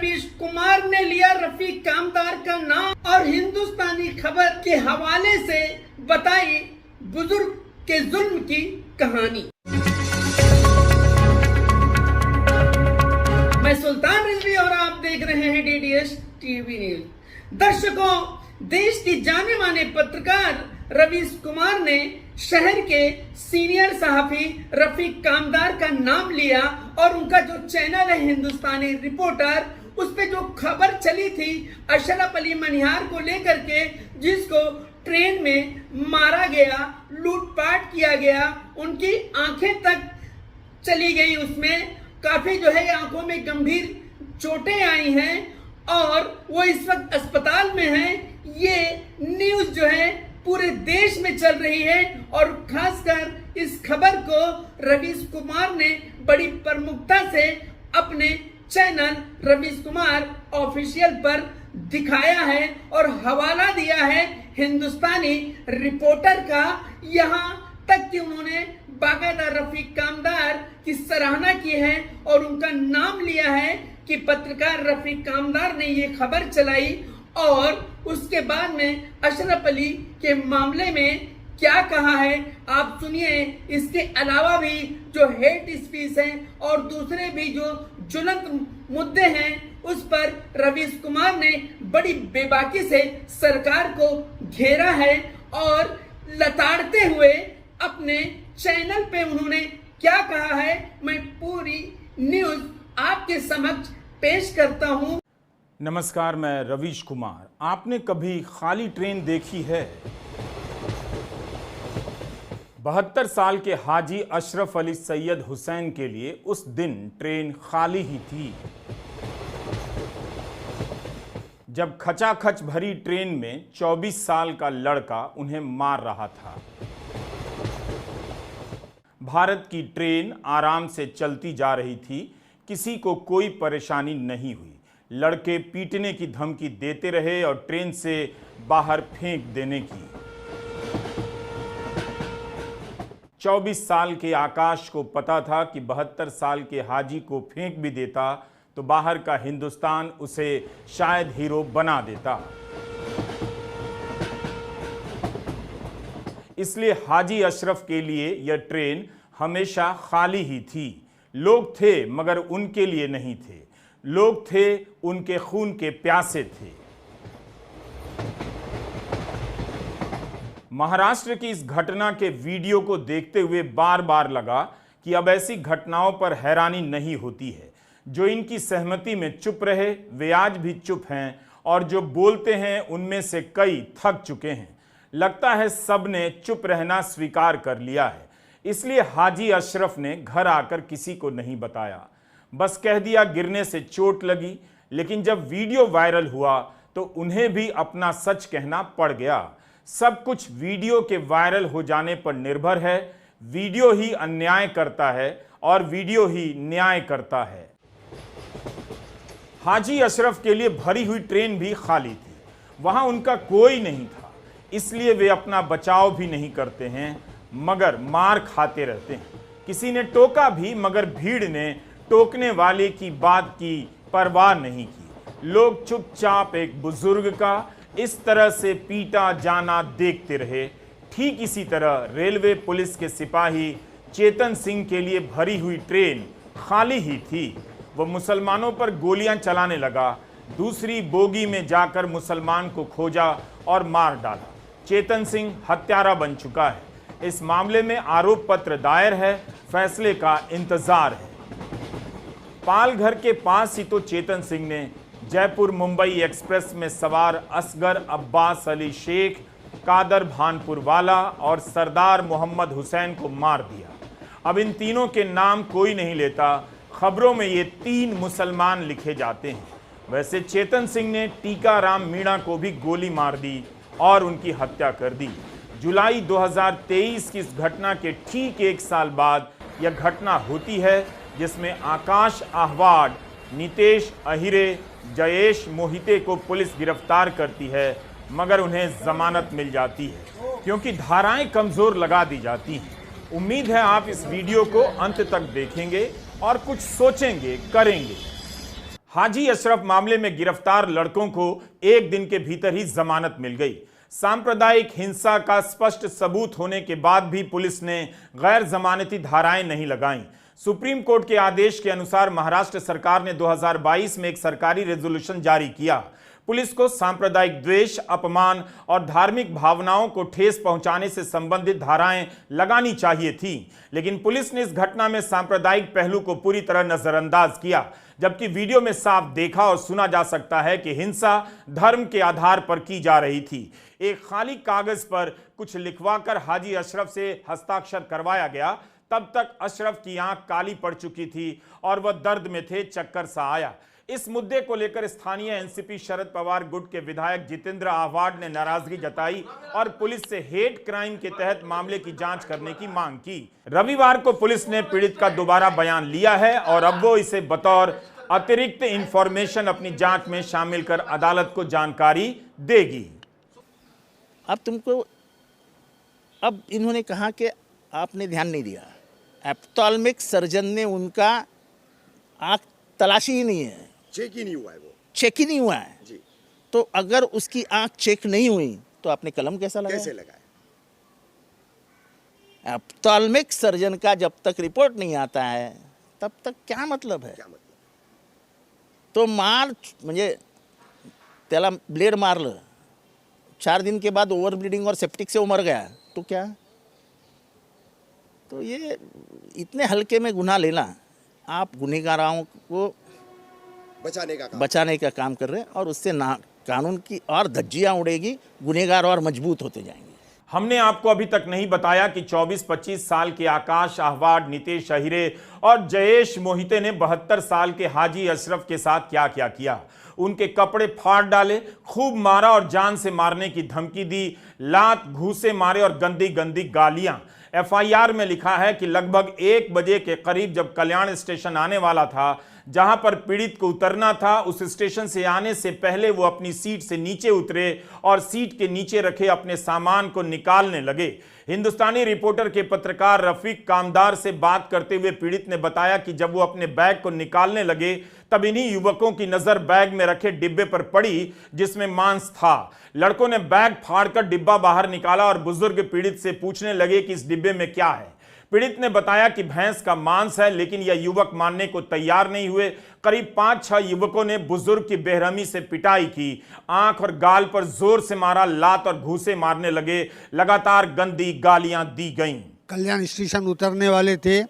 रवीश कुमार ने लिया रफीक कामदार का नाम और हिंदुस्तानी खबर के हवाले से बताई बुजुर्ग के जुल्म की कहानी। मैं सुल्तान रिजवी और आप देख रहे हैं डीडीएस टीवी न्यूज। दर्शकों, देश की जाने माने पत्रकार रवीश कुमार ने शहर के सीनियर सहाफी रफीक कामदार का नाम लिया और उनका जो चैनल है हिंदुस्तानी रिपोर्टर, उस पे जो खबर चली थी अशरफ अली मनिहार को लेकर के, जिसको ट्रेन में मारा गया, लूटपाट किया गया, उनकी आंखें तक चली गई, उसमें काफी जो है आंखों में गंभीर चोटें आई हैं और वो इस वक्त अस्पताल में हैं। ये न्यूज जो है पूरे देश में चल रही है और खासकर इस खबर को रवीश कुमार ने बड़ी प्रमुखता से अपने चैनल रवीश कुमार ऑफिशियल पर दिखाया है और हवाला दिया है हिंदुस्तानी रिपोर्टर का। यहाँ तक कि उन्होंने बाकायदा रफीक कामदार की सराहना की है और उनका नाम लिया है कि पत्रकार रफीक कामदार ने ये खबर चलाई। और उसके बाद में अशरफ अली के मामले में क्या कहा है आप सुनिए। इसके अलावा भी जो हेट स्पीच है और दूसरे भी जो ज्वलंत मुद्दे हैं उस पर रवीश कुमार ने बड़ी बेबाकी से सरकार को घेरा है और लताड़ते हुए अपने चैनल पे उन्होंने क्या कहा है, मैं पूरी न्यूज आपके समक्ष पेश करता हूं। नमस्कार, मैं रवीश कुमार। आपने कभी खाली ट्रेन देखी है? 72 साल के हाजी अशरफ अली सैयद हुसैन के लिए उस दिन ट्रेन खाली ही थी। जब खचाखच भरी ट्रेन में 24 साल का लड़का उन्हें मार रहा था। भारत की ट्रेन आराम से चलती जा रही थी, किसी को कोई परेशानी नहीं हुई। लड़के पीटने की धमकी देते रहे और ट्रेन से बाहर फेंक देने की। 24 साल के आकाश को पता था कि 72 साल के हाजी को फेंक भी देता तो बाहर का हिंदुस्तान उसे शायद हीरो बना देता। इसलिए हाजी अशरफ के लिए यह ट्रेन हमेशा खाली ही थी। लोग थे मगर उनके लिए नहीं थे, लोग थे उनके खून के प्यासे थे। महाराष्ट्र की इस घटना के वीडियो को देखते हुए बार बार लगा कि अब ऐसी घटनाओं पर हैरानी नहीं होती है। जो इनकी सहमति में चुप रहे वे आज भी चुप हैं और जो बोलते हैं उनमें से कई थक चुके हैं। लगता है सबने चुप रहना स्वीकार कर लिया है। इसलिए हाजी अशरफ ने घर आकर किसी को नहीं बताया, बस कह दिया गिरने से चोट लगी। लेकिन जब वीडियो वायरल हुआ तो उन्हें भी अपना सच कहना पड़ गया। सब कुछ वीडियो के वायरल हो जाने पर निर्भर है। वीडियो ही अन्याय करता है और वीडियो ही न्याय करता है। हाजी अशरफ के लिए भरी हुई ट्रेन भी खाली थी, वहां उनका कोई नहीं था, इसलिए वे अपना बचाव भी नहीं करते हैं मगर मार खाते रहते हैं। किसी ने टोका भी मगर भीड़ ने टोकने वाले की बात की परवाह नहीं की। लोग चुपचाप एक बुजुर्ग का इस तरह से पीटा जाना देखते रहे। ठीक इसी तरह रेलवे पुलिस के सिपाही चेतन सिंह के लिए भरी हुई ट्रेन खाली ही थी। वह मुसलमानों पर गोलियां चलाने लगा, दूसरी बोगी में जाकर मुसलमान को खोजा और मार डाला। चेतन सिंह हत्यारा बन चुका है। इस मामले में आरोप पत्र दायर है, फैसले का इंतजार है। पालघर के पास ही तो चेतन सिंह ने जयपुर मुंबई एक्सप्रेस में सवार असगर अब्बास अली शेख, कादर भानपुर वाला और सरदार मोहम्मद हुसैन को मार दिया। अब इन तीनों के नाम कोई नहीं लेता, खबरों में ये 3 मुसलमान लिखे जाते हैं। वैसे चेतन सिंह ने टीकाराम मीणा को भी गोली मार दी और उनकी हत्या कर दी। जुलाई 2023 की इस घटना के ठीक 1 साल बाद यह घटना होती है जिसमें आकाश आहवाड, नितेश अहिरे, जयेश मोहिते को पुलिस गिरफ्तार करती है मगर उन्हें जमानत मिल जाती है क्योंकि धाराएं कमजोर लगा दी जाती हैं। उम्मीद है आप इस वीडियो को अंत तक देखेंगे और कुछ सोचेंगे, करेंगे। हाजी अशरफ मामले में गिरफ्तार लड़कों को एक दिन के भीतर ही जमानत मिल गई। सांप्रदायिक हिंसा का स्पष्ट सबूत होने के बाद भी पुलिस ने गैर जमानती धाराएं नहीं लगाईं। सुप्रीम कोर्ट के आदेश के अनुसार महाराष्ट्र सरकार ने 2022 में एक सरकारी रेजोल्यूशन जारी किया। पुलिस को सांप्रदायिक द्वेष, अपमान और धार्मिक भावनाओं को ठेस पहुंचाने से संबंधित धाराएं लगानी चाहिए थी, लेकिन पुलिस ने इस घटना में सांप्रदायिक पहलू को पूरी तरह नजरअंदाज किया, जबकि वीडियो में साफ देखा और सुना जा सकता है कि हिंसा धर्म के आधार पर की जा रही थी। एक खाली कागज पर कुछ लिखवाकर हाजी अशरफ से हस्ताक्षर करवाया गया। तब तक अशरफ की आंख काली पड़ चुकी थी और वह दर्द में थे, चक्कर सा आया। इस मुद्दे को लेकर स्थानीय एनसीपी शरद पवार गुट के विधायक जितेंद्र आहवाड ने नाराजगी जताई और पुलिस से हेट क्राइम के तहत मामले की जांच करने की मांग की। रविवार को पुलिस ने पीड़ित का दोबारा बयान लिया है और अब वो इसे बतौर अतिरिक्त इंफॉर्मेशन अपनी जांच में शामिल कर अदालत को जानकारी देगी। अब इन्होंने कहा कि आपने ध्यान नहीं दिया। एप्थॉल्मिक सर्जन ने उनका आँख तलाशी ही नहीं है, चेक ही नहीं हुआ है, वो चेक ही नहीं हुआ है जी। तो अगर उसकी आँख चेक नहीं हुई तो आपने कलम कैसे लगाया? एप्थॉल्मिक सर्जन का जब तक रिपोर्ट नहीं आता है तब तक क्या मतलब है? तो मार म्हणजे त्याला ब्लेड मारलं, 4 दिन के बाद ओवर ब्लीडिंग और सेप्टिक से वो मर गया तो क्या? तो ये इतने हल्के में गुनाह लेना, आप गुनहगारों को बचाने का काम कर रहे हैं और उससे ना कानून की और धज्जियां उड़ेगी, गुनहगार और मजबूत होते जाएंगे। हमने आपको अभी तक नहीं बताया कि 24-25 साल के आकाश आहवाड, नितेश अहिरे और जयेश मोहिते ने 72 साल के हाजी अशरफ के साथ क्या क्या किया। उनके कपड़े फाड़ डाले, खूब मारा और जान से मारने की धमकी दी, लात घूसे मारे और गंदी गंदी गालियां। एफआईआर में लिखा है कि लगभग 1 बजे के करीब जब कल्याण स्टेशन आने वाला था, जहां पर पीड़ित को उतरना था, उस स्टेशन से आने से पहले वो अपनी सीट से नीचे उतरे और सीट के नीचे रखे अपने सामान को निकालने लगे। हिंदुस्तानी रिपोर्टर के पत्रकार रफीक कामदार से बात करते हुए पीड़ित ने बताया कि जब वो अपने बैग को निकालने लगे तब इन्हीं युवकों की नजर बैग में रखे डिब्बे पर पड़ी जिसमें मांस था। लड़कों ने बैग फाड़कर डिब्बा बाहर निकाला और बुजुर्ग पीड़ित से पूछने लगे कि इस डिब्बे में क्या है। पीड़ित ने बताया कि भैंस का मांस है, लेकिन यह युवक मानने को तैयार नहीं हुए। करीब 5-6 युवकों ने बुजुर्ग की बेरहमी से पिटाई की, आंख और गाल पर जोर से मारा, लात और घूसे मारने लगे, लगातार गंदी गालियां दी गईं। कल्याण स्टेशन उतरने वाले थे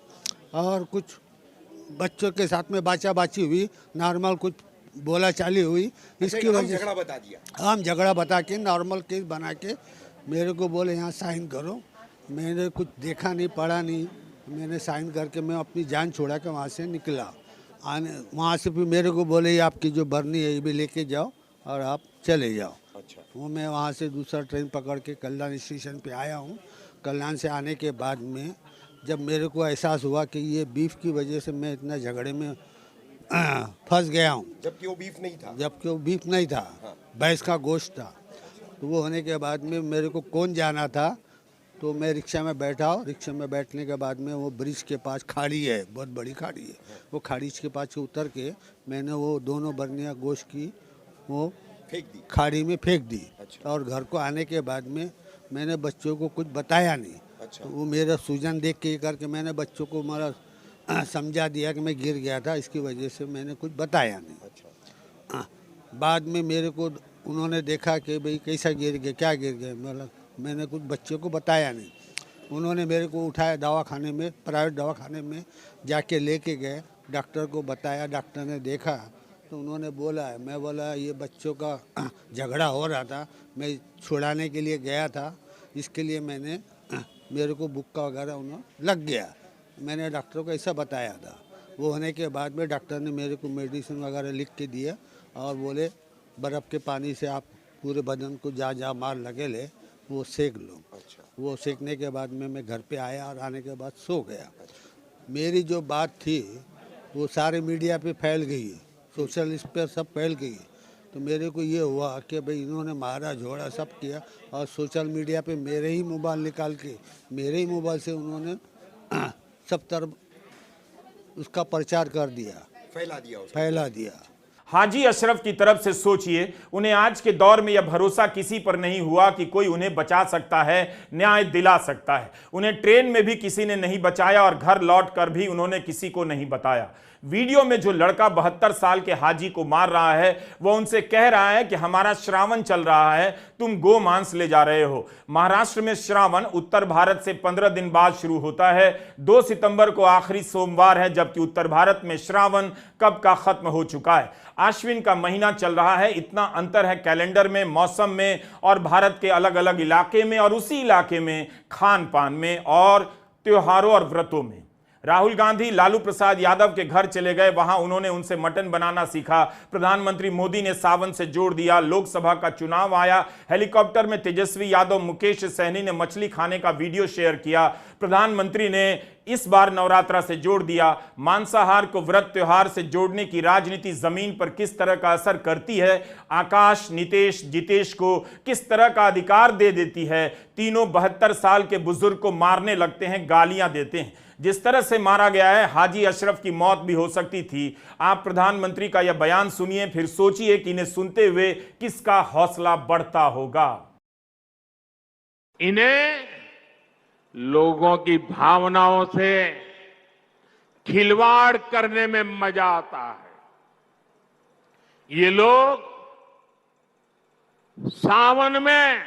और कुछ बच्चों के साथ में बाचा-बाची हुई, नॉर्मल कुछ बोला चाली हुई। इसकी वजह से झगड़ा बता दिया। हम झगड़ा बता के नॉर्मल केस बना के मेरे को बोले यहाँ साइन करो। मैंने कुछ देखा नहीं, पढ़ा नहीं, मैंने साइन करके मैं अपनी जान छोड़ा के वहाँ से निकला। वहाँ से फिर मेरे को बोले आपकी जो बरनी है ये भी लेके जाओ और आप चले जाओ। अच्छा। वो मैं वहाँ से दूसरा ट्रेन पकड़ के कल्याण स्टेशन पे आया हूँ। कल्याण से आने के बाद में जब मेरे को एहसास हुआ कि ये बीफ की वजह से मैं इतना झगड़े में फंस गया हूँ, जबकि वो बीफ नहीं था। हाँ। भैंस का गोश्त था। तो वो होने के बाद में मेरे को कौन जाना था, तो मैं रिक्शा में बैठा। रिक्शा में बैठने के बाद में वो ब्रिज के पास खाड़ी है, बहुत बड़ी खाड़ी है, वो खाड़ी के पास से उतर के मैंने वो दोनों बर्नियाँ गोश्त की वो फेंक दी, खाड़ी में फेंक दी। अच्छा। और घर को आने के बाद में मैंने बच्चों को कुछ बताया नहीं। अच्छा। तो वो मेरा सूजन देख के करके मैंने बच्चों को मेरा समझा दिया कि मैं गिर गया था, इसकी वजह से मैंने कुछ बताया नहीं। अच्छा। बाद में मेरे को उन्होंने देखा कि भाई कैसा गिर गया, क्या गिर गया, मतलब मैंने कुछ बच्चों को बताया नहीं। उन्होंने मेरे को उठाया दवाखाने में, प्राइवेट दवाखाने में जाके लेके गए, डॉक्टर को बताया। डॉक्टर ने देखा तो उन्होंने बोला है, मैं बोला ये बच्चों का झगड़ा हो रहा था, मैं छुड़ाने के लिए गया था, इसके लिए मैंने मेरे को बुक्का वगैरह उन्होंने लग गया। मैंने डॉक्टर को ऐसा बताया था। वो होने के बाद में डॉक्टर ने मेरे को मेडिसिन वगैरह लिख के दिया और बोले बर्फ़ के पानी से आप पूरे बदन को जहाँ मार लगे ले वो सेक लो। अच्छा। वो सेकने के बाद में मैं घर पे आया और आने के बाद सो गया। मेरी जो बात थी वो सारे मीडिया पे फैल गई, सोशल इस पर सब फैल गई। तो मेरे को ये हुआ कि भाई इन्होंने मारा झोड़ा सब किया और सोशल मीडिया पे मेरे ही मोबाइल निकाल के मेरे ही मोबाइल से उन्होंने सब तरफ उसका प्रचार कर दिया, फैला दिया उसको। फैला दिया। हाजी अशरफ की तरफ से सोचिए, उन्हें आज के दौर में यह भरोसा किसी पर नहीं हुआ कि कोई उन्हें बचा सकता है, न्याय दिला सकता है। उन्हें ट्रेन में भी किसी ने नहीं बचाया और घर लौटकर भी उन्होंने किसी को नहीं बताया। वीडियो में जो लड़का 72 साल के हाजी को मार रहा है, वह उनसे कह रहा है कि हमारा श्रावण चल रहा है, तुम गो मांस ले जा रहे हो। महाराष्ट्र में श्रावण उत्तर भारत से 15 दिन बाद शुरू होता है। 2 सितंबर को आखिरी सोमवार है, जबकि उत्तर भारत में श्रावण कब का खत्म हो चुका है। आश्विन का महीना चल रहा है। इतना अंतर है कैलेंडर में, मौसम में और भारत के अलग अलग इलाके में, और उसी इलाके में खान पान में और त्योहारों और व्रतों में। राहुल गांधी लालू प्रसाद यादव के घर चले गए, वहां उन्होंने उनसे मटन बनाना सीखा। प्रधानमंत्री मोदी ने सावन से जोड़ दिया। लोकसभा का चुनाव आया, हेलीकॉप्टर में तेजस्वी यादव, मुकेश सहनी ने मछली खाने का वीडियो शेयर किया। प्रधानमंत्री ने इस बार नवरात्रा से जोड़ दिया। मांसाहार को व्रत त्योहार से जोड़ने की राजनीति जमीन पर किस तरह का असर करती है, आकाश, नीतीश, जितेश को किस तरह का अधिकार दे देती है। तीनों 72 साल के बुजुर्ग को मारने लगते हैं, गालियां देते हैं। जिस तरह से मारा गया है, हाजी अशरफ की मौत भी हो सकती थी। आप प्रधानमंत्री का यह बयान सुनिए, फिर सोचिए कि इन्हें सुनते हुए किसका हौसला बढ़ता होगा। इन्हें लोगों की भावनाओं से खिलवाड़ करने में मजा आता है। ये लोग सावन में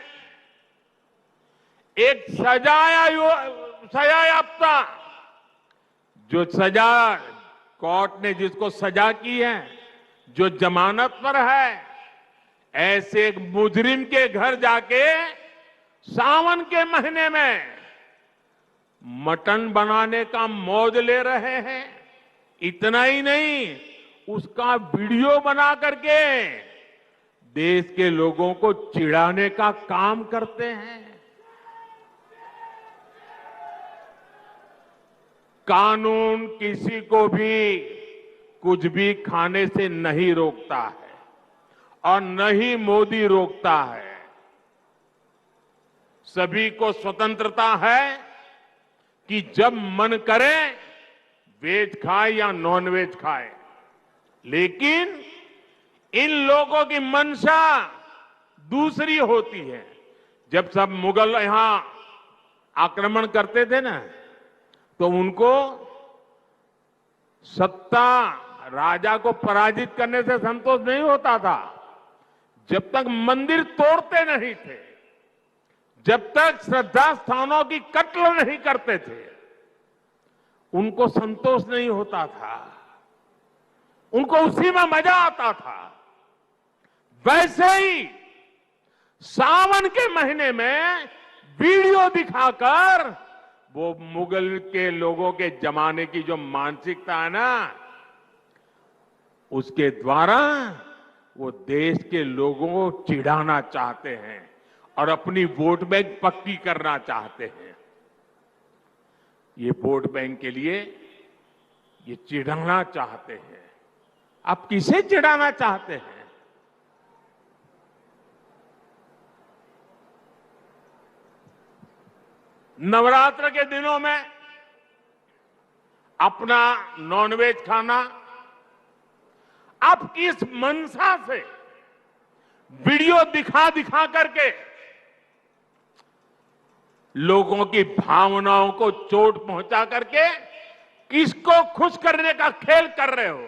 एक सजायाफ्ता, जो सजा कोर्ट ने जिसको सजा की है, जो जमानत पर है, ऐसे एक मुजरिम के घर जाके सावन के महीने में मटन बनाने का मौज ले रहे हैं। इतना ही नहीं, उसका वीडियो बना करके देश के लोगों को चिढ़ाने का काम करते हैं। कानून किसी को भी कुछ भी खाने से नहीं रोकता है और न ही मोदी रोकता है। सभी को स्वतंत्रता है कि जब मन करे वेज खाए या नॉन वेज खाए, लेकिन इन लोगों की मंशा दूसरी होती है। जब सब मुगल यहां आक्रमण करते थे ना, तो उनको सत्ता, राजा को पराजित करने से संतोष नहीं होता था। जब तक मंदिर तोड़ते नहीं थे, जब तक श्रद्धा स्थानों की कत्ल नहीं करते थे, उनको संतोष नहीं होता था। उनको उसी में मजा आता था। वैसे ही सावन के महीने में वीडियो दिखाकर वो मुगल के लोगों के जमाने की जो मानसिकता है ना, उसके द्वारा वो देश के लोगों को चिढ़ाना चाहते हैं और अपनी वोट बैंक पक्की करना चाहते हैं। ये वोट बैंक के लिए ये चिढ़ाना चाहते हैं। आप किसे चिढ़ाना चाहते हैं? नवरात्र के दिनों में अपना नॉनवेज खाना, आप किस मंशा से वीडियो दिखा दिखा करके लोगों की भावनाओं को चोट पहुंचा करके किसको खुश करने का खेल कर रहे हो?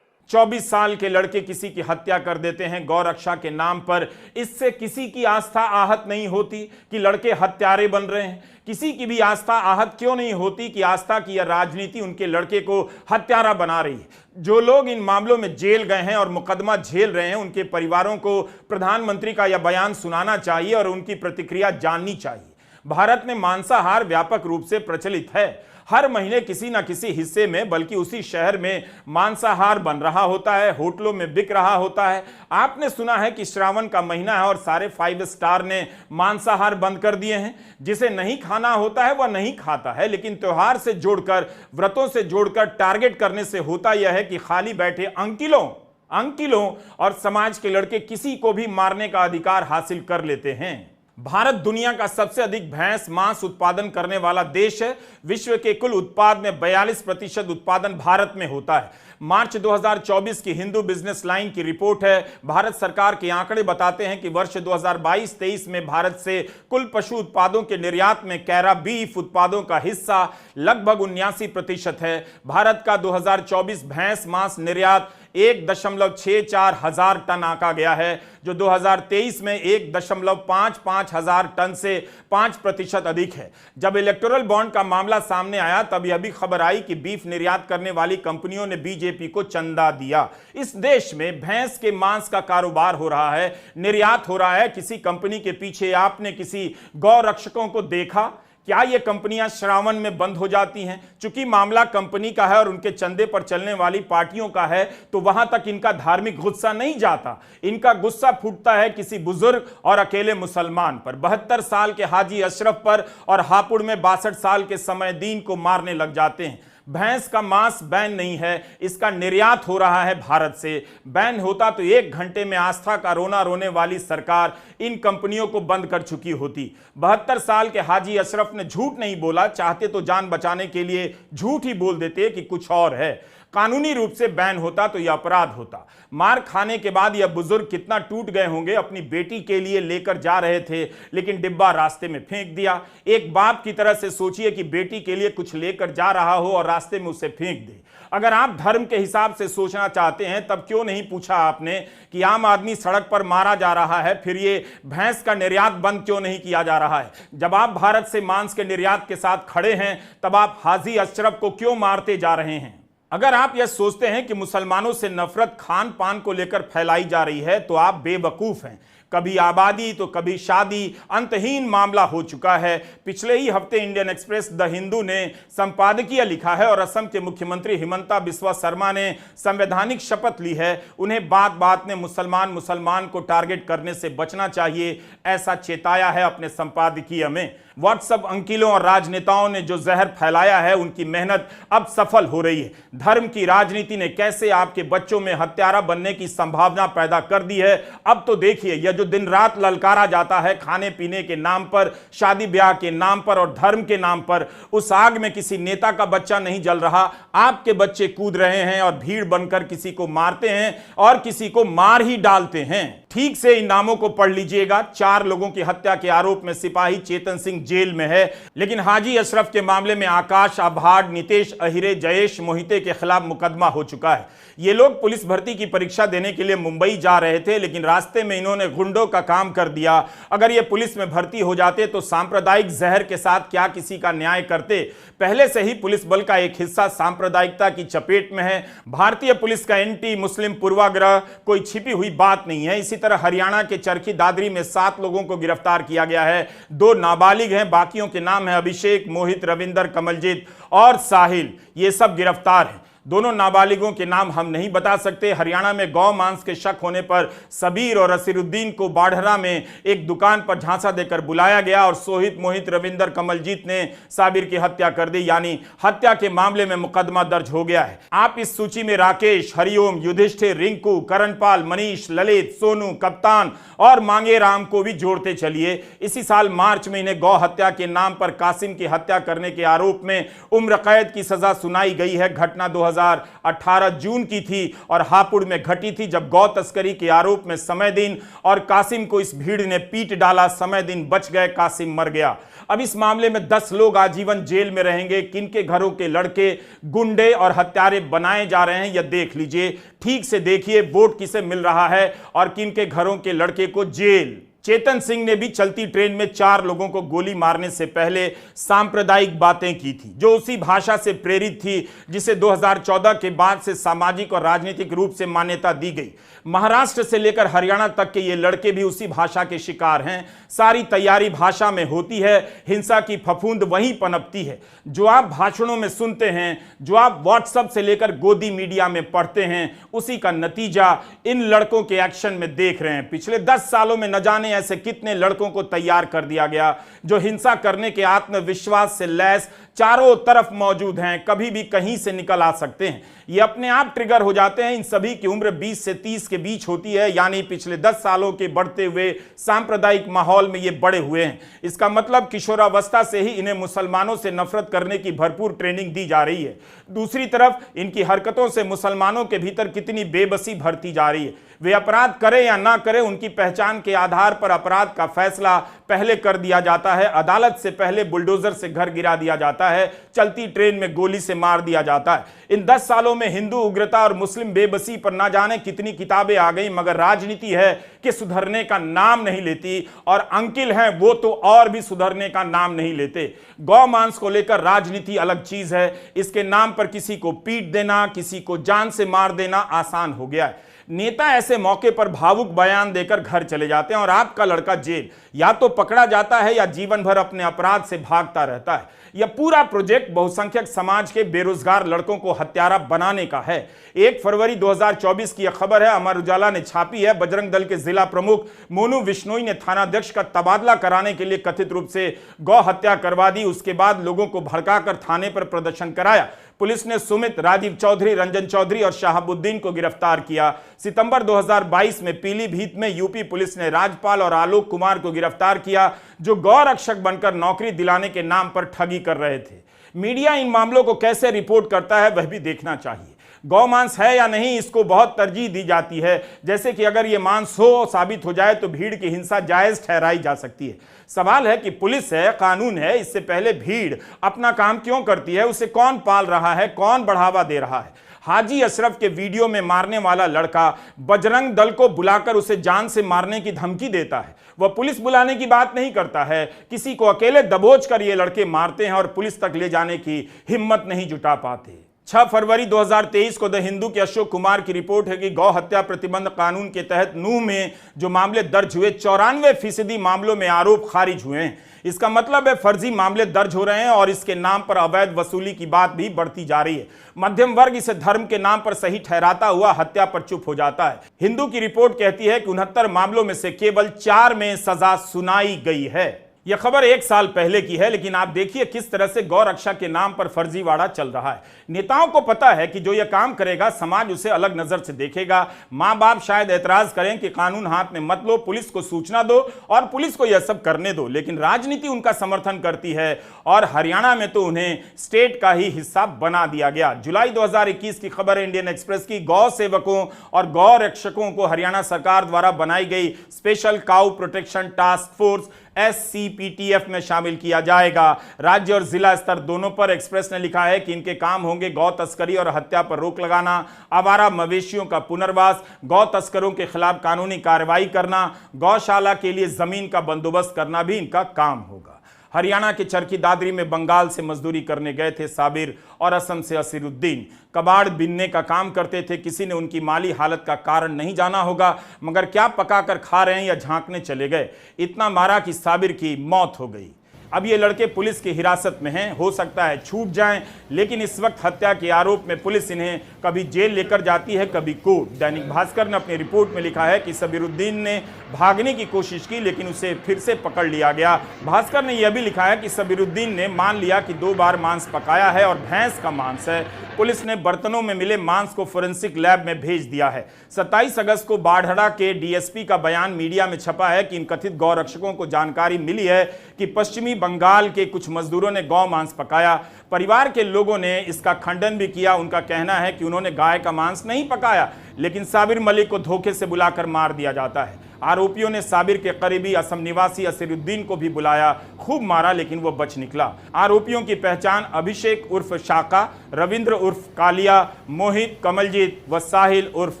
24 साल के लड़के किसी की हत्या कर देते हैं गौ रक्षा के नाम पर। इससे किसी की आस्था आहत नहीं होती कि लड़के हत्यारे बन रहे हैं? किसी की भी आस्था आहत क्यों नहीं होती कि आस्था की यह राजनीति उनके लड़के को हत्यारा बना रही है? जो लोग इन मामलों में जेल गए हैं और मुकदमा झेल रहे हैं, उनके परिवारों को प्रधानमंत्री का यह बयान सुनाना चाहिए और उनकी प्रतिक्रिया जाननी चाहिए। भारत में मांसाहार व्यापक रूप से प्रचलित है। हर महीने किसी न किसी हिस्से में, बल्कि उसी शहर में मांसाहार बन रहा होता है, होटलों में बिक रहा होता है। आपने सुना है कि श्रावण का महीना है और सारे 5 स्टार ने मांसाहार बंद कर दिए हैं। जिसे नहीं खाना होता है वह नहीं खाता है, लेकिन त्योहार से जोड़कर, व्रतों से जोड़कर टारगेट करने से होता यह है कि खाली बैठे अंकिलों और समाज के लड़के किसी को भी मारने का अधिकार हासिल कर लेते हैं। भारत दुनिया का सबसे अधिक भैंस मांस उत्पादन करने वाला देश है। विश्व के कुल उत्पाद में 42% उत्पादन भारत में होता है। मार्च 2024 की हिंदू बिजनेस लाइन की रिपोर्ट है। भारत सरकार के आंकड़े बताते हैं कि वर्ष 2022-23 में भारत से कुल पशु उत्पादों के निर्यात में कैरा बीफ उत्पादों का हिस्सा लगभग 79% है। भारत का 2024 भैंस मांस निर्यात 1.64 हजार टन आंका गया है, जो 2023 में 1.55 हजार टन से 5% अधिक है। जब इलेक्टोरल बॉन्ड का मामला सामने आया तब यह भी खबर आई कि बीफ निर्यात करने वाली कंपनियों ने बीजेपी को चंदा दिया। इस देश में भैंस के मांस का कारोबार हो रहा है, निर्यात हो रहा है। किसी कंपनी के पीछे आपने किसी गौ रक्षकों को देखा? क्या ये कंपनियां श्रावण में बंद हो जाती हैं? चूंकि मामला कंपनी का है और उनके चंदे पर चलने वाली पार्टियों का है, तो वहां तक इनका धार्मिक गुस्सा नहीं जाता। इनका गुस्सा फूटता है किसी बुजुर्ग और अकेले मुसलमान पर, 72 साल के हाजी अशरफ पर, और हापुड़ में 62 साल के समयदीन को मारने लग जाते हैं। भैंस का मांस बैन नहीं है, इसका निर्यात हो रहा है भारत से। बैन होता तो 1 घंटे में आस्था का रोना रोने वाली सरकार इन कंपनियों को बंद कर चुकी होती। 72 साल के हाजी अशरफ ने झूठ नहीं बोला, चाहते तो जान बचाने के लिए झूठ ही बोल देते कि कुछ और है। कानूनी रूप से बैन होता तो यह अपराध होता। मार खाने के बाद यह बुजुर्ग कितना टूट गए होंगे। अपनी बेटी के लिए लेकर जा रहे थे लेकिन डिब्बा रास्ते में फेंक दिया। एक बाप की तरह से सोचिए कि बेटी के लिए कुछ लेकर जा रहा हो और रास्ते में उसे फेंक दे। अगर आप धर्म के हिसाब से सोचना चाहते हैं तब क्यों नहीं पूछा आपने कि आम आदमी सड़क पर मारा जा रहा है, फिर ये भैंस का निर्यात बंद क्यों नहीं किया जा रहा है? जब आप भारत से मांस के निर्यात के साथ खड़े हैं तब आप हाजी अशरफ को क्यों मारते जा रहे हैं? अगर आप यह सोचते हैं कि मुसलमानों से नफरत खान पान को लेकर फैलाई जा रही है तो आप बेवकूफ हैं। कभी आबादी तो कभी शादी, अंतहीन मामला हो चुका है। पिछले ही हफ्ते इंडियन एक्सप्रेस द हिंदू ने संपादकीय लिखा है और असम के मुख्यमंत्री हिमंता बिस्वा शर्मा ने संवैधानिक शपथ ली है। उन्हें बात बात में मुसलमान को टारगेट करने से बचना चाहिए, ऐसा चेताया है अपने संपादकीय में। व्हाट्सएप अंकिलों और राजनेताओं ने जो जहर फैलाया है उनकी मेहनत अब सफल हो रही है। धर्म की राजनीति ने कैसे आपके बच्चों में हत्यारा बनने की संभावना पैदा कर दी है। अब तो देखिए, यह जो दिन रात ललकारा जाता है खाने पीने के नाम पर, शादी ब्याह के नाम पर और धर्म के नाम पर, उस आग में किसी नेता का बच्चा नहीं जल रहा। आपके बच्चे कूद रहे हैं और भीड़ बनकर किसी को मारते हैं और किसी को मार ही डालते हैं। ठीक से इन नामों को पढ़ लीजिएगा। 4 लोगों की हत्या के आरोप में सिपाही चेतन सिंह जेल में है, लेकिन हाजी अशरफ के मामले में आकाश आभाड़, नितेश अहिरे, जयेश मोहिते के खिलाफ मुकदमा हो चुका है। ये लोग पुलिस भर्ती की परीक्षा देने के लिए मुंबई जा रहे थे, लेकिन रास्ते में इन्होंने गुंडों का काम कर दिया। अगर ये पुलिस में भर्ती हो जाते तो सांप्रदायिक जहर के साथ क्या किसी का न्याय करते? पहले से ही पुलिस बल का एक हिस्सा सांप्रदायिकता की चपेट में है। भारतीय पुलिस का एंटी मुस्लिम पूर्वाग्रह कोई छिपी हुई बात नहीं है। इसी तरह हरियाणा के चरखी दादरी में 7 लोगों को गिरफ्तार किया गया है। 2 नाबालिग हैं, बाकियों के नाम है अभिषेक, मोहित, रविंदर, कमलजीत और साहिल। ये सब गिरफ्तार हैं। दोनों नाबालिगों के नाम हम नहीं बता सकते। हरियाणा में गौ मांस के शक होने पर सबीर और असीरुद्दीन को बाढ़रा में एक दुकान पर झांसा देकर बुलाया गया और सोहित, मोहित, रविंदर, कमलजीत ने साबिर की हत्या कर दी, यानी हत्या के मामले में मुकदमा दर्ज हो गया है। आप इस सूची में राकेश, हरिओम, युधिष्ठिर, रिंकू, करणपाल, मनीष, ललित, सोनू, कप्तान और मांगे राम को भी जोड़ते चलिए। इसी साल मार्च में इन्हें गौ हत्या के नाम पर कासिम की हत्या करने के आरोप में उम्र कैद की सजा सुनाई गई है। घटना 2018 जून की थी और हापुड़ में घटी थी, जब गौ तस्करी के आरोप में समयदीन और कासिम को इस भीड़ ने पीट डाला। समयदीन बच गए, कासिम मर गया। अब इस मामले में 10 लोग आजीवन जेल में रहेंगे। किनके घरों के लड़के गुंडे और हत्यारे बनाए जा रहे हैं यह देख लीजिए। ठीक से देखिए वोट किसे मिल रहा है और किनके घरों के लड़के को जेल। चेतन सिंह ने भी चलती ट्रेन में 4 लोगों को गोली मारने से पहले सांप्रदायिक बातें की थी, जो उसी भाषा से प्रेरित थी जिसे 2014 के बाद से सामाजिक और राजनीतिक रूप से मान्यता दी गई। महाराष्ट्र से लेकर हरियाणा तक के ये लड़के भी उसी भाषा के शिकार हैं। सारी तैयारी भाषा में होती है, हिंसा की फफूंद वहीं पनपती है। जो आप भाषणों में सुनते हैं, जो आप व्हाट्सएप से लेकर गोदी मीडिया में पढ़ते हैं, उसी का नतीजा इन लड़कों के एक्शन में देख रहे हैं। पिछले 10 सालों में न जाने ऐसे कितने लड़कों को तैयार कर दिया गया जो हिंसा करने के आत्मविश्वास से लैस चारों तरफ मौजूद हैं, कभी भी कहीं से निकल आ सकते हैं। ये अपने आप ट्रिगर हो जाते हैं। इन सभी की उम्र 20 से 30 के बीच होती है, यानी पिछले 10 सालों के बढ़ते हुए सांप्रदायिक माहौल में ये बड़े हुए हैं। इसका मतलब किशोरावस्था से ही इन्हें मुसलमानों से नफरत करने की भरपूर ट्रेनिंग दी जा रही है। दूसरी तरफ इनकी हरकतों से मुसलमानों के भीतर कितनी बेबसी भरती जा रही है। वे अपराध करें या ना करें, उनकी पहचान के आधार पर अपराध का फैसला पहले कर दिया जाता है। अदालत से पहले बुलडोजर से घर गिरा दिया जाता है, चलती ट्रेन में गोली से मार दिया जाता है। इन 10 सालों में हिंदू उग्रता और मुस्लिम बेबसी पर ना जाने कितनी किताबें आ गई, मगर राजनीति है कि सुधरने का नाम नहीं लेती। और अंकिल हैं वो तो और भी सुधरने का नाम नहीं लेते। गौ मांस को लेकर राजनीति अलग चीज है। इसके नाम पर किसी को पीट देना, किसी को जान से मार देना आसान हो गया है। नेता ऐसे मौके पर भावुक बयान देकर घर चले जाते हैं और आपका लड़का जेल या तो पकड़ा जाता है या जीवन भर अपने अपराध से भागता रहता है। यह पूरा प्रोजेक्ट बहुसंख्यक समाज के बेरोजगार लड़कों को हत्यारा बनाने का है। 1 फरवरी 2024 की यह खबर है, अमर उजाला ने छापी है। बजरंग दल के जिला प्रमुख मोनू विश्नोई ने थानाध्यक्ष का तबादला कराने के लिए कथित रूप से गौ हत्या करवा दी। उसके बाद लोगों को भड़काकर थाने पर प्रदर्शन कराया। पुलिस ने सुमित, राजीव चौधरी, रंजन चौधरी और शाहबुद्दीन को गिरफ्तार किया। सितंबर 2022 में पीलीभीत में यूपी पुलिस ने राजपाल और आलोक कुमार को गिरफ्तार किया, जो गौ रक्षक बनकर नौकरी दिलाने के नाम पर ठगी कर रहे थे। मीडिया इन मामलों को कैसे रिपोर्ट करता है वह भी देखना चाहिए। गौ मांस है या नहीं, इसको बहुत तरजीह दी जाती है, जैसे कि अगर यह मांस हो साबित हो जाए तो भीड़ की हिंसा जायज ठहराई जा सकती है। सवाल है कि पुलिस है, कानून है, इससे पहले भीड़ अपना काम क्यों करती है? उसे कौन पाल रहा है, कौन बढ़ावा दे रहा है? हाजी अशरफ के वीडियो में मारने वाला लड़का बजरंग दल को बुलाकर उसे जान से मारने की धमकी देता है। वह पुलिस बुलाने की बात नहीं करता है, किसी को अकेले दबोच कर ये लड़के मारते हैं और पुलिस तक ले जाने की हिम्मत नहीं जुटा पाते। 6 फरवरी 2023 को द हिंदू के अशोक कुमार की रिपोर्ट है कि गौ हत्या प्रतिबंध कानून के तहत नूह में जो मामले दर्ज हुए 94% मामलों में आरोप खारिज हुए हैं। इसका मतलब है फर्जी मामले दर्ज हो रहे हैं और इसके नाम पर अवैध वसूली की बात भी बढ़ती जा रही है। मध्यम वर्ग इसे धर्म के नाम पर सही ठहराता हुआ हत्या पर चुप हो जाता है। हिंदू की रिपोर्ट कहती है कि 69 मामलों में से केवल 4 में सजा सुनाई गई है। यह खबर 1 साल पहले की है, लेकिन आप देखिए किस तरह से गौ रक्षा के नाम पर फर्जीवाड़ा चल रहा है। नेताओं को पता है कि जो यह काम करेगा समाज उसे अलग नजर से देखेगा। माँ बाप शायद एतराज करें कि कानून हाथ में मत लो, पुलिस को सूचना दो और पुलिस को यह सब करने दो, लेकिन राजनीति उनका समर्थन करती है और हरियाणा में तो उन्हें स्टेट का ही हिस्सा बना दिया गया। जुलाई 2021 की खबर है इंडियन एक्सप्रेस की। गौ सेवकों और गौ रक्षकों को हरियाणा सरकार द्वारा बनाई गई special cow protection task force SCPTF में शामिल किया जाएगा। राज्य और जिला स्तर दोनों पर एक्सप्रेस ने लिखा है कि इनके काम होंगे गौ तस्करी और हत्या पर रोक लगाना, आवारा मवेशियों का पुनर्वास, गौ तस्करों के खिलाफ कानूनी कार्रवाई करना, गौशाला के लिए जमीन का बंदोबस्त करना भी इनका काम होगा। हरियाणा के चरखी दादरी में बंगाल से मजदूरी करने गए थे साबिर और असम से असीरुद्दीन। कबाड़ बिनने का काम करते थे। किसी ने उनकी माली हालत का कारण नहीं जाना होगा, मगर क्या पकाकर खा रहे हैं या झांकने चले गए, इतना मारा कि साबिर की मौत हो गई। अब ये लड़के पुलिस की हिरासत में हैं, हो सकता है छूट जाएं, लेकिन इस वक्त हत्या के आरोप में पुलिस इन्हें कभी जेल लेकर जाती है, कभी कोर्ट। दैनिक भास्कर ने अपनी रिपोर्ट में लिखा है कि सबीरुद्दीन ने भागने की कोशिश की, लेकिन उसे फिर से पकड़ लिया गया। भास्कर ने यह भी लिखा है कि सबीरुद्दीन ने मान लिया कि 2 बार मांस पकाया है और भैंस का मांस है। पुलिस ने बर्तनों में मिले मांस को फोरेंसिक लैब में भेज दिया है। 27 अगस्त को बाढ़ड़ा के DSP का बयान मीडिया में छपा है कि इन कथित गौ रक्षकों को जानकारी मिली है कि पश्चिमी बंगाल के कुछ मजदूरों ने गौ मांस पकाया। परिवार के लोगों ने इसका खंडन भी किया। उनका कहना है कि उन्होंने गाय का मांस नहीं पकाया, लेकिन साबिर मलिक को धोखे से बुलाकर मार दिया जाता है। आरोपियों ने साबिर के करीबी असम निवासी असीरुद्दीन को भी बुलाया, खूब मारा, लेकिन वो बच निकला। आरोपियों की पहचान अभिषेक उर्फ शाका, रविंद्र उर्फ कालिया, मोहित, कमलजीत व साहिल उर्फ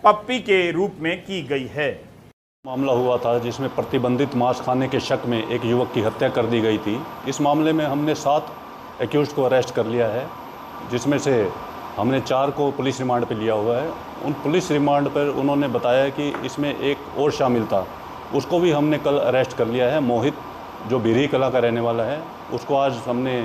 पप्पी के रूप में की गई है। मामला हुआ था जिसमें प्रतिबंधित मांस खाने के शक में एक युवक की हत्या कर दी गई थी। इस मामले में हमने 7 एक्यूज्ड को अरेस्ट कर लिया है, जिसमें से हमने 4 को पुलिस रिमांड पर लिया हुआ है। उन पुलिस रिमांड पर उन्होंने बताया कि इसमें एक और शामिल था, उसको भी हमने कल अरेस्ट कर लिया है। मोहित, जो बिरही कला का रहने वाला है, उसको आज हमने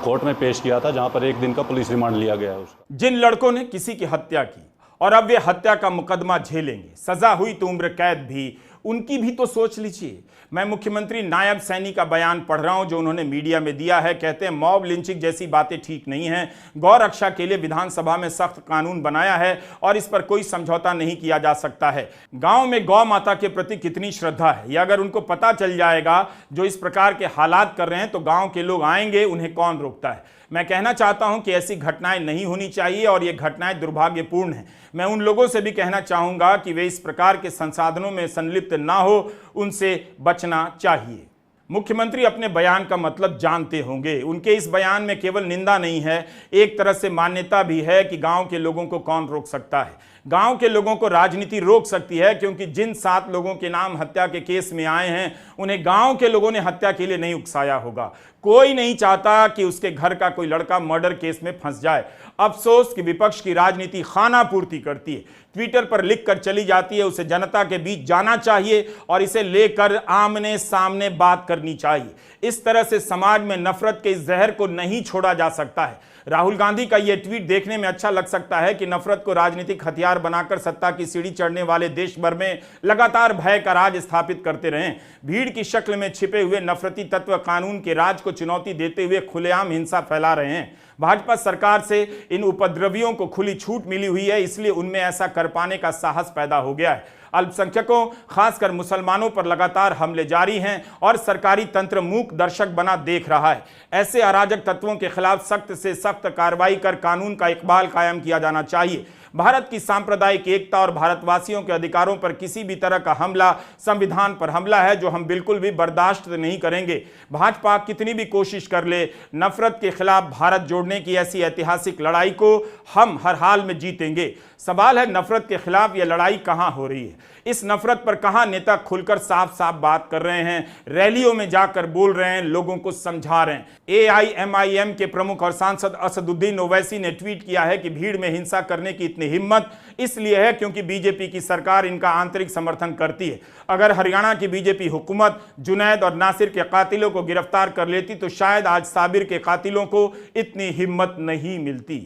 कोर्ट में पेश किया था, जहां पर 1 दिन का पुलिस रिमांड लिया गया है उसका। जिन लड़कों ने किसी की हत्या की और अब वे हत्या का मुकदमा झेलेंगे। सजा हुई तो उम्र कैद भी, उनकी भी तो सोच लीजिए। मैं मुख्यमंत्री नायब सैनी का बयान पढ़ रहा हूं जो उन्होंने मीडिया में दिया है। कहते हैं मॉब लिंचिंग जैसी बातें ठीक नहीं हैं। गौ रक्षा के लिए विधानसभा में सख्त कानून बनाया है और इस पर कोई समझौता नहीं किया जा सकता है। गांव में गौ माता के प्रति कितनी श्रद्धा है यह अगर उनको पता चल जाएगा जो इस प्रकार के हालात कर रहे हैं तो गांव के लोग आएंगे, उन्हें कौन रोकता है। मैं कहना चाहता हूं कि ऐसी घटनाएं नहीं होनी चाहिए और ये घटनाएं दुर्भाग्यपूर्ण हैं। मैं उन लोगों से भी कहना चाहूंगा कि वे इस प्रकार के संसाधनों में संलिप्त ना हो, उनसे बचना चाहिए। मुख्यमंत्री अपने बयान का मतलब जानते होंगे। उनके इस बयान में केवल निंदा नहीं है, एक तरह से मान्यता भी है कि गांव के लोगों को कौन रोक सकता है। गांव के लोगों को राजनीति रोक सकती है, क्योंकि जिन 7 लोगों के नाम हत्या के केस में आए हैं उन्हें गांव के लोगों ने हत्या के लिए नहीं उकसाया होगा। कोई नहीं चाहता कि उसके घर का कोई लड़का मर्डर केस में फंस जाए। अफसोस कि विपक्ष की राजनीति खाना पूर्ति करती है, ट्विटर पर लिखकर चली जाती है। उसे जनता के बीच जाना चाहिए और इसे लेकर आमने सामने बात करनी चाहिए। इस तरह से समाज में नफरत के इस जहर को नहीं छोड़ा जा सकता है। राहुल गांधी का यह ट्वीट देखने में अच्छा लग सकता है कि नफरत को राजनीतिक हथियार बनाकर सत्ता की सीढ़ी चढ़ने वाले देश भर में लगातार भय का राज स्थापित करते रहें। भीड़ की शक्ल में छिपे हुए नफरती तत्व कानून के राज को चुनौती देते हुए खुलेआम हिंसा फैला रहे हैं। भाजपा सरकार से इन उपद्रवियों को खुली छूट मिली हुई है, इसलिए उनमें ऐसा कर पाने का साहस पैदा हो गया है। अल्पसंख्यकों खासकर मुसलमानों पर लगातार हमले जारी हैं और सरकारी तंत्र मूक दर्शक बना देख रहा है। ऐसे अराजक तत्वों के खिलाफ सख्त से सख्त कार्रवाई कर कानून का इकबाल कायम किया जाना चाहिए। भारत की सांप्रदायिक एकता और भारतवासियों के अधिकारों पर किसी भी तरह का हमला संविधान पर हमला है, जो हम बिल्कुल भी बर्दाश्त नहीं करेंगे। भाजपा कितनी भी कोशिश कर ले, नफरत के खिलाफ भारत जोड़ने की ऐसी ऐतिहासिक लड़ाई को हम हर हाल में जीतेंगे। सवाल है नफरत के खिलाफ यह लड़ाई कहां हो रही है? इस नफरत पर कहां नेता खुलकर साफ साफ बात कर रहे हैं, रैलियों में जाकर बोल रहे हैं, लोगों को समझा रहे हैं? AIMIM के प्रमुख और सांसद असदुद्दीन ओवैसी ने ट्वीट किया है कि भीड़ में हिंसा करने की इतनी हिम्मत इसलिए है क्योंकि बीजेपी की सरकार इनका आंतरिक समर्थन करती है। अगर हरियाणा की बीजेपी हुकूमत जुनैद और नासिर के कातिलों को गिरफ्तार कर लेती तो शायद आज साबिर के कातिलों को इतनी हिम्मत नहीं मिलती।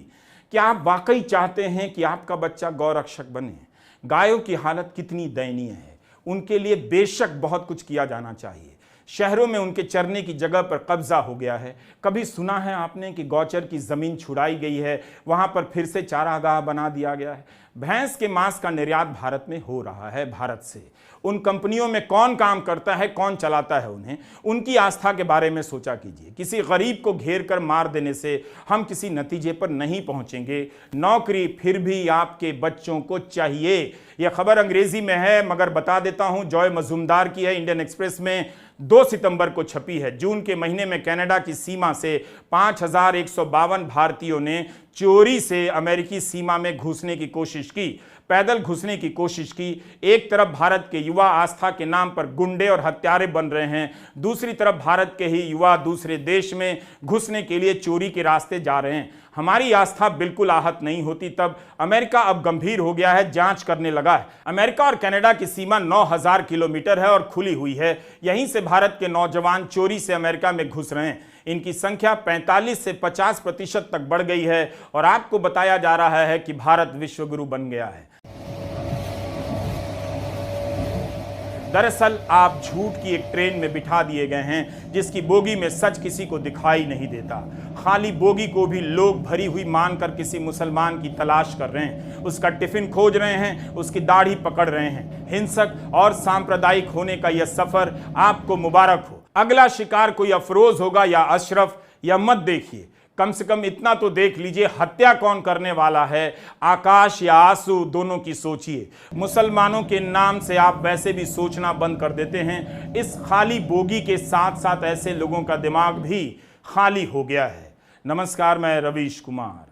क्या आप वाकई चाहते हैं कि आपका बच्चा गौरक्षक बने? गायों की हालत कितनी दयनीय है, उनके लिए बेशक बहुत कुछ किया जाना चाहिए। शहरों में उनके चरने की जगह पर कब्जा हो गया है। कभी सुना है आपने कि गौचर की जमीन छुड़ाई गई है, वहां पर फिर से चारागाह बना दिया गया है? भैंस के मांस का निर्यात भारत में हो रहा है। भारत से उन कंपनियों में कौन काम करता है, कौन चलाता है उन्हें, उनकी आस्था के बारे में सोचा कीजिए। किसी गरीब को घेर कर मार देने से हम किसी नतीजे पर नहीं पहुंचेंगे। नौकरी फिर भी आपके बच्चों को चाहिए। यह खबर अंग्रेजी में है मगर बता देता हूं, जॉय मजूमदार की है, इंडियन एक्सप्रेस में 2 सितंबर को छपी है। जून के महीने में कनाडा की सीमा से 5152 भारतीयों ने चोरी से अमेरिकी सीमा में घुसने की कोशिश की, पैदल घुसने की कोशिश की। एक तरफ भारत के युवा आस्था के नाम पर गुंडे और हत्यारे बन रहे हैं, दूसरी तरफ भारत के ही युवा दूसरे देश में घुसने के लिए चोरी के रास्ते जा रहे हैं। हमारी आस्था बिल्कुल आहत नहीं होती तब अमेरिका अब गंभीर हो गया है, जांच करने लगा है। अमेरिका और कनाडा की सीमा 9000 किलोमीटर है और खुली हुई है। यहीं से भारत के नौजवान चोरी से अमेरिका में घुस रहे हैं। इनकी संख्या 45 से 50% तक बढ़ गई है और आपको बताया जा रहा है कि भारत विश्वगुरु बन गया है। दरअसल आप झूठ की एक ट्रेन में बिठा दिए गए हैं जिसकी बोगी में सच किसी को दिखाई नहीं देता। खाली बोगी को भी लोग भरी हुई मानकर किसी मुसलमान की तलाश कर रहे हैं, उसका टिफिन खोज रहे हैं, उसकी दाढ़ी पकड़ रहे हैं। हिंसक और सांप्रदायिक होने का यह सफर आपको मुबारक हो। अगला शिकार कोई अफरोज होगा या अशरफ, या मत देखिए। कम से कम इतना तो देख लीजिए हत्या कौन करने वाला है, आकाश या आंसू, दोनों की सोचिए। मुसलमानों के नाम से आप वैसे भी सोचना बंद कर देते हैं। इस खाली बोगी के साथ साथ ऐसे लोगों का दिमाग भी खाली हो गया है। नमस्कार, मैं रवीश कुमार।